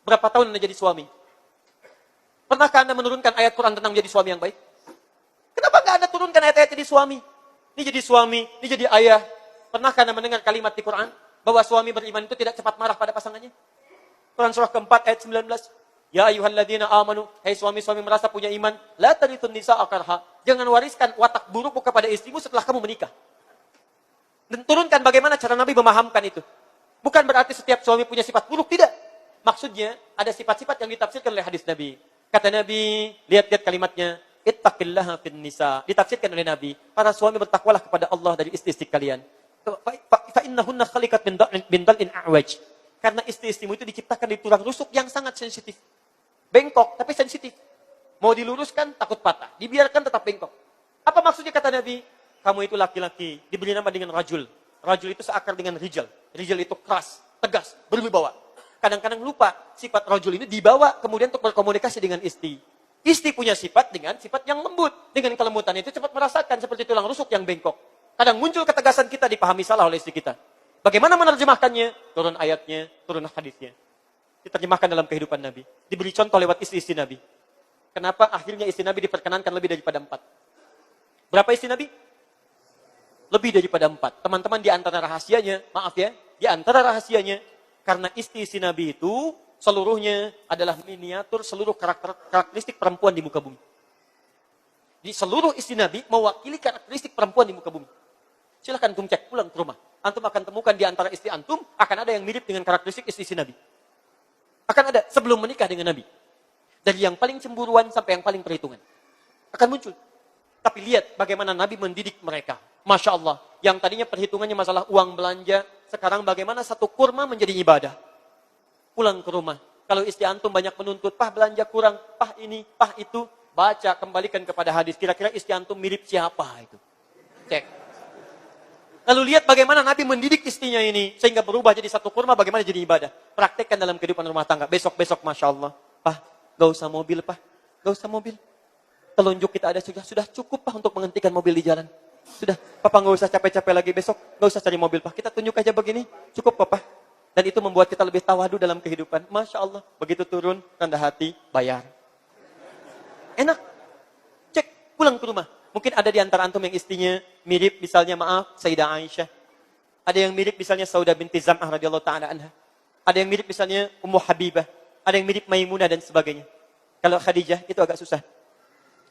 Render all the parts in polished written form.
Berapa tahun Anda jadi suami? Pernahkah Anda menurunkan ayat Quran tentang jadi suami yang baik? Kenapa nggak Anda turunkan ayat-ayat jadi suami? Ini jadi suami, ini jadi ayah. Pernahkah Anda mendengar kalimat di Quran bahwa suami beriman itu tidak cepat marah pada pasangannya? Quran surah keempat ayat 19. Ya ayyuhalladzina amanu, hai suami-suami merasa punya iman, la tarithun nisaa karha. Jangan wariskan watak burukmu kepada istrimu setelah kamu menikah. Dan turunkan bagaimana cara Nabi memahamkan itu. Bukan berarti setiap suami punya sifat buruk, tidak. Maksudnya ada sifat-sifat yang ditafsirkan oleh hadis Nabi. Kata Nabi, lihat-lihat kalimatnya, ittaqillaha fin nisa. Ditafsirkan oleh Nabi, para suami bertakwalah kepada Allah dari istri-istri kalian. Fa innahunna khaliqat min dal'in a'waj. Karena istri-istrimu itu diciptakan di tulang rusuk yang sangat sensitif. Bengkok, tapi sensitif. Mau diluruskan, takut patah. Dibiarkan tetap bengkok. Apa maksudnya kata Nabi? Kamu itu laki-laki, diberi nama dengan rajul. Rajul itu seakar dengan rijal. Rijal itu keras, tegas, berwibawa. Kadang-kadang lupa, sifat rajul ini dibawa kemudian untuk berkomunikasi dengan istri. Istri punya sifat dengan sifat yang lembut. Dengan kelembutan itu cepat merasakan seperti tulang rusuk yang bengkok. Kadang muncul ketegasan kita dipahami salah oleh istri kita. Bagaimana menerjemahkannya? Turun ayatnya, turun hadisnya. Diterjemahkan dalam kehidupan Nabi. Diberi contoh lewat istri-istri Nabi. Kenapa akhirnya istri Nabi diperkenankan lebih daripada 4? Berapa istri Nabi? Lebih daripada 4. Teman-teman, di antara rahasianya, maaf ya, di antara rahasianya, karena istri-istri Nabi itu seluruhnya adalah miniatur seluruh karakteristik perempuan di muka bumi. Di seluruh istri Nabi mewakili karakteristik perempuan di muka bumi. Silahkan antum cek pulang ke rumah. Antum akan temukan di antara istri antum akan ada yang mirip dengan karakteristik istri Nabi. Akan ada sebelum menikah dengan Nabi. Dari yang paling cemburuan sampai yang paling perhitungan. Akan muncul. Tapi lihat bagaimana Nabi mendidik mereka. Masya Allah. Yang tadinya perhitungannya masalah uang belanja. Sekarang bagaimana satu kurma menjadi ibadah. Pulang ke rumah. Kalau istri antum banyak menuntut. Pah belanja kurang. Pah ini. Pah itu. Baca. Kembalikan kepada hadis. Kira-kira istri antum mirip siapa itu. Cek. Lalu lihat bagaimana Nabi mendidik istrinya ini. Sehingga berubah jadi satu kurma. Bagaimana jadi ibadah. Praktekkan dalam kehidupan rumah tangga. Besok-besok Masya Allah. Pah. Gak usah mobil, Pah. Gak usah mobil. Telunjuk kita ada sudah cukup, Pah, untuk menghentikan mobil di jalan. Sudah, Papa gak usah capek-capek lagi besok. Gak usah cari mobil, Pah. Kita tunjuk aja begini. Cukup, Papa. Dan itu membuat kita lebih tawadu dalam kehidupan. Masya Allah. Begitu turun, rendah hati, bayar. Enak. Cek, pulang ke rumah. Mungkin ada di antara antum yang istrinya mirip, misalnya maaf, Sayyidah Aisyah. Ada yang mirip misalnya Saudah binti Zam'ah radhiyallahu ta'ala anha. Ada yang mirip misalnya Ummu Habibah. Ada yang mirip Maimunah dan sebagainya. Kalau Khadijah itu agak susah.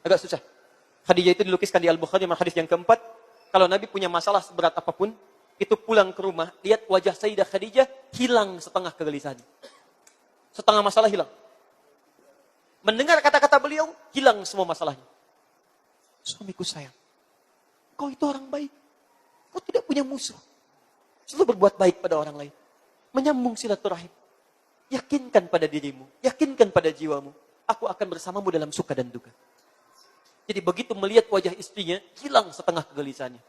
Agak susah. Khadijah itu dilukiskan di Al-Bukhari hadis yang keempat. Kalau Nabi punya masalah seberat apapun, itu pulang ke rumah, lihat wajah Sayyidah Khadijah hilang setengah kegelisahan. Setengah masalah hilang. Mendengar kata-kata beliau, hilang semua masalahnya. Suamiku sayang, kau itu orang baik. Kau tidak punya musuh. Selalu berbuat baik pada orang lain. Menyambung silaturahim. Yakinkan pada dirimu. Yakinkan pada jiwamu. Aku akan bersamamu dalam suka dan duka. Jadi begitu melihat wajah istrinya, hilang setengah kegelisahannya.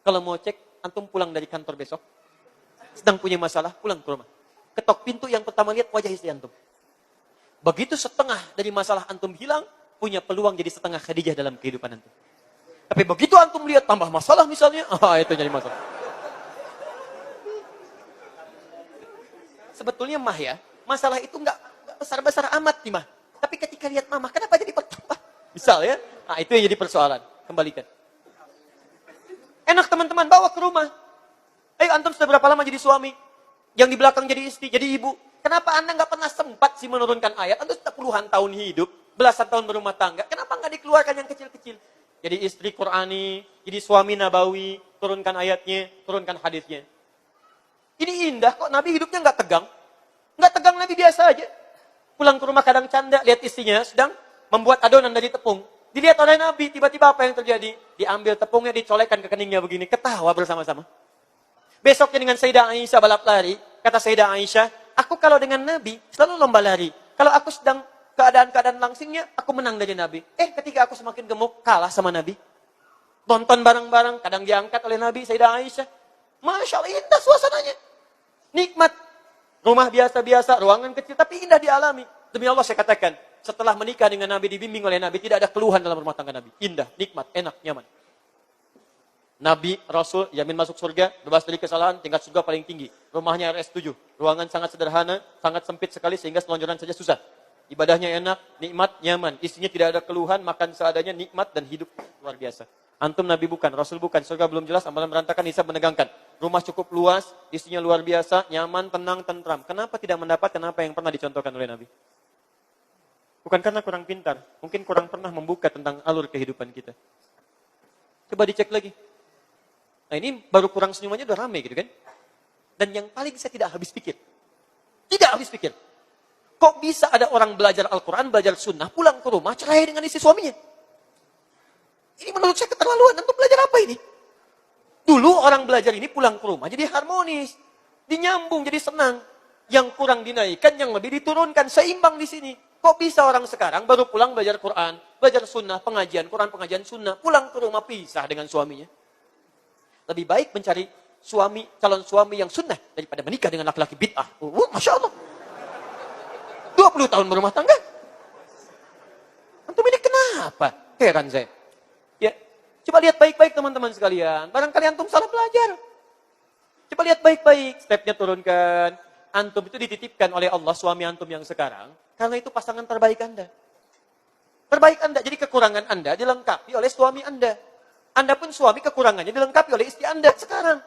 Kalau mau cek, antum pulang dari kantor besok. Sedang punya masalah, pulang ke rumah. Ketok pintu, yang pertama lihat wajah istri antum. Begitu setengah dari masalah antum hilang, punya peluang jadi setengah Khadijah dalam kehidupan antum. Tapi begitu antum lihat tambah masalah misalnya, itu jadi masalah. Sebetulnya mah ya, masalah itu enggak besar-besar amat nih mah. Tapi ketika lihat mama, kenapa jadi bertambah? Misal ya, itu yang jadi persoalan. Kembalikan. Enak teman-teman, bawa ke rumah. Ayo antum sudah berapa lama jadi suami? Yang di belakang jadi istri, jadi ibu. Kenapa Anda nggak pernah sempat sih menurunkan ayat? Anda sudah puluhan tahun hidup, belasan tahun berumah tangga. Kenapa nggak dikeluarkan yang kecil-kecil? Jadi istri Qurani, jadi suami Nabawi, turunkan ayatnya, turunkan hadisnya. Ini indah kok, Nabi hidupnya nggak tegang. Nggak tegang, Nabi biasa aja. Pulang ke rumah kadang canda, lihat istrinya sedang membuat adonan dari tepung. Dilihat oleh Nabi, tiba-tiba apa yang terjadi? Diambil tepungnya, dicolekkan ke keningnya begini, ketawa bersama-sama. Besoknya dengan Sayyidah Aisyah balap lari, kata Sayyidah Aisyah, aku kalau dengan Nabi selalu lomba lari. Kalau aku sedang keadaan-keadaan langsingnya, aku menang dari Nabi. Ketika aku semakin gemuk, kalah sama Nabi. Tonton bareng-bareng, kadang diangkat oleh Nabi, Sayyidah Aisyah. Masya Allah, indah suasananya. Nikmat. Rumah biasa-biasa, ruangan kecil, tapi indah dialami. Demi Allah saya katakan, setelah menikah dengan Nabi, dibimbing oleh Nabi, tidak ada keluhan dalam rumah tangga Nabi. Indah, nikmat, enak, nyaman. Nabi, Rasul, yamin masuk surga, bebas dari kesalahan, tingkat surga paling tinggi. Rumahnya RS7, ruangan sangat sederhana, sangat sempit sekali sehingga selonjoran saja susah. Ibadahnya enak, nikmat, nyaman. Isinya tidak ada keluhan, makan seadanya, nikmat dan hidup luar biasa. Antum Nabi bukan, Rasul bukan, surga belum jelas, amalan berantakan, hisab menegangkan. Rumah cukup luas, isinya luar biasa, nyaman, tenang, tentram. Kenapa tidak mendapatkan apa yang pernah dicontohkan oleh Nabi? Bukan karena kurang pintar, mungkin kurang pernah membuka tentang alur kehidupan kita. Coba dicek lagi. Nah ini baru kurang senyumannya udah rame gitu kan. Dan yang paling saya tidak habis pikir. Tidak habis pikir. Kok bisa ada orang belajar Al-Quran, belajar sunnah, pulang ke rumah, cerai dengan istri suaminya? Ini menurut saya keterlaluan. Antum belajar apa ini? Dulu orang belajar ini pulang ke rumah jadi harmonis. Dinyambung, jadi senang. Yang kurang dinaikkan, yang lebih diturunkan. Seimbang di sini. Kok bisa orang sekarang baru pulang belajar Quran, belajar sunnah, pengajian Quran, pengajian sunnah, pulang ke rumah pisah dengan suaminya? Lebih baik mencari suami, calon suami yang sunnah daripada menikah dengan laki-laki bid'ah. Masya Allah. 20 tahun berumah tangga. Antum ini kenapa? Heran saya. Ya, coba lihat baik-baik teman-teman sekalian. Barangkali antum salah belajar. Coba lihat baik-baik. Stepnya turunkan. Antum itu dititipkan oleh Allah suami antum yang sekarang. Karena itu pasangan terbaik Anda. Terbaik Anda. Jadi kekurangan Anda dilengkapi oleh suami Anda. Anda pun suami kekurangannya dilengkapi oleh istri Anda sekarang.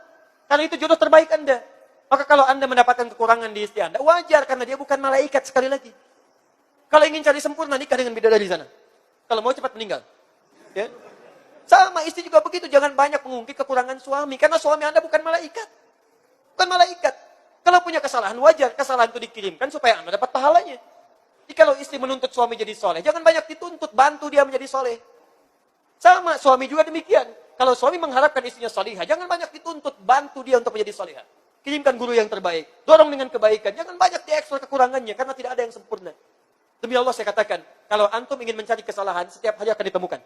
Karena itu jodoh terbaik Anda. Maka kalau Anda mendapatkan kekurangan di istri Anda, wajar karena dia bukan malaikat sekali lagi. Kalau ingin cari sempurna, nikah dengan bidadari sana. Kalau mau cepat meninggal. Ya. Sama istri juga begitu, jangan banyak mengungkit kekurangan suami. Karena suami Anda bukan malaikat. Bukan malaikat. Kalau punya kesalahan, wajar. Kesalahan itu dikirimkan supaya Anda dapat pahalanya. Jadi kalau istri menuntut suami jadi soleh, jangan banyak dituntut, bantu dia menjadi soleh. Sama, suami juga demikian. Kalau suami mengharapkan istrinya salihah, jangan banyak dituntut, bantu dia untuk menjadi salihah. Kirimkan guru yang terbaik, dorong dengan kebaikan, jangan banyak diekspor kekurangannya, karena tidak ada yang sempurna. Demi Allah saya katakan, kalau antum ingin mencari kesalahan, setiap hari akan ditemukan.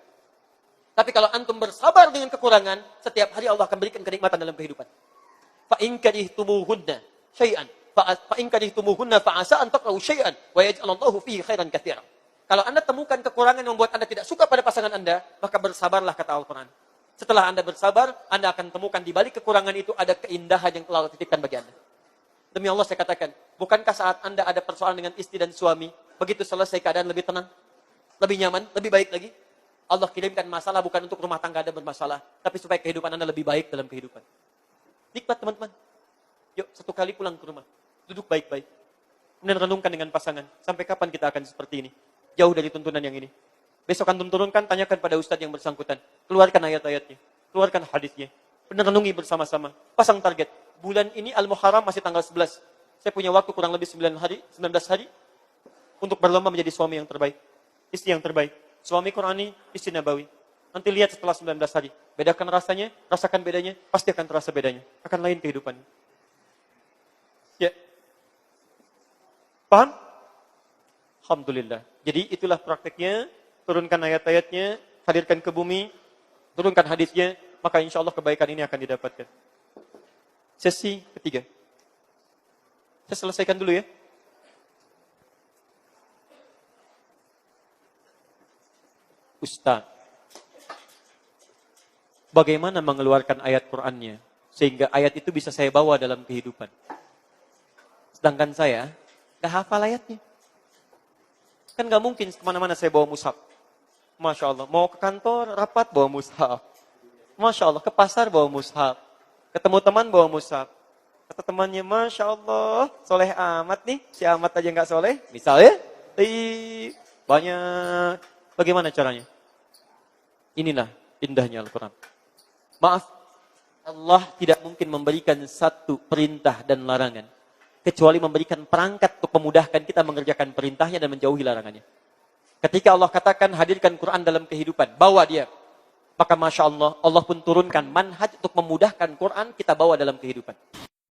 Tapi kalau antum bersabar dengan kekurangan, setiap hari Allah akan berikan kenikmatan dalam kehidupan. Fa'in karihtumuhunna syai'an, fa'in karihtumuhunna fa'asa an takrahu syai'an, wa yaj'alallahu fihi khairan katsiran. Kalau Anda temukan kekurangan yang membuat Anda tidak suka pada pasangan Anda, maka bersabarlah kata Al-Quran. Setelah Anda bersabar, Anda akan temukan di balik kekurangan itu ada keindahan yang telah Allah titipkan bagi Anda. Demi Allah saya katakan, bukankah saat Anda ada persoalan dengan istri dan suami, begitu selesai keadaan lebih tenang, lebih nyaman, lebih baik lagi? Allah kirimkan masalah bukan untuk rumah tangga Anda bermasalah, tapi supaya kehidupan Anda lebih baik dalam kehidupan. Nikmat teman-teman. Yuk, satu kali pulang ke rumah, duduk baik-baik. Kemudian renungkan dengan pasangan, sampai kapan kita akan seperti ini? Jauh dari tuntunan yang ini. Besok antum turunkan, tanyakan pada ustadz yang bersangkutan. Keluarkan ayat-ayatnya. Keluarkan hadisnya. Renungi bersama-sama. Pasang target. Bulan ini Al-Muharram masih tanggal 11. Saya punya waktu kurang lebih 19 hari. Untuk berlomba menjadi suami yang terbaik. Istri yang terbaik. Suami Qurani, istri Nabawi. Nanti lihat setelah 19 hari. Bedakan rasanya, rasakan bedanya. Pasti akan terasa bedanya. Akan lain kehidupannya. Ya. Paham? Alhamdulillah. Jadi itulah prakteknya, turunkan ayat-ayatnya, hadirkan ke bumi, turunkan hadisnya, maka insya Allah kebaikan ini akan didapatkan. Sesi ketiga. Saya selesaikan dulu ya. Ustaz, bagaimana mengeluarkan ayat Qur'annya, sehingga ayat itu bisa saya bawa dalam kehidupan. Sedangkan saya, gak hafal ayatnya. Kan gak mungkin kemana-mana saya bawa mushaf. Masya Allah. Mau ke kantor, rapat, bawa mushaf. Masya Allah. Ke pasar, bawa mushaf. Ketemu teman, bawa mushaf. Kata temannya, Masya Allah. Soleh amat nih. Si amat aja gak soleh. Misalnya, banyak. Bagaimana caranya? Inilah indahnya Al-Quran. Maaf, Allah tidak mungkin memberikan satu perintah dan larangan. Kecuali memberikan perangkat untuk memudahkan kita mengerjakan perintahnya dan menjauhi larangannya. Ketika Allah katakan hadirkan Quran dalam kehidupan, bawa dia. Maka Masya Allah, Allah pun turunkan manhaj untuk memudahkan Quran kita bawa dalam kehidupan.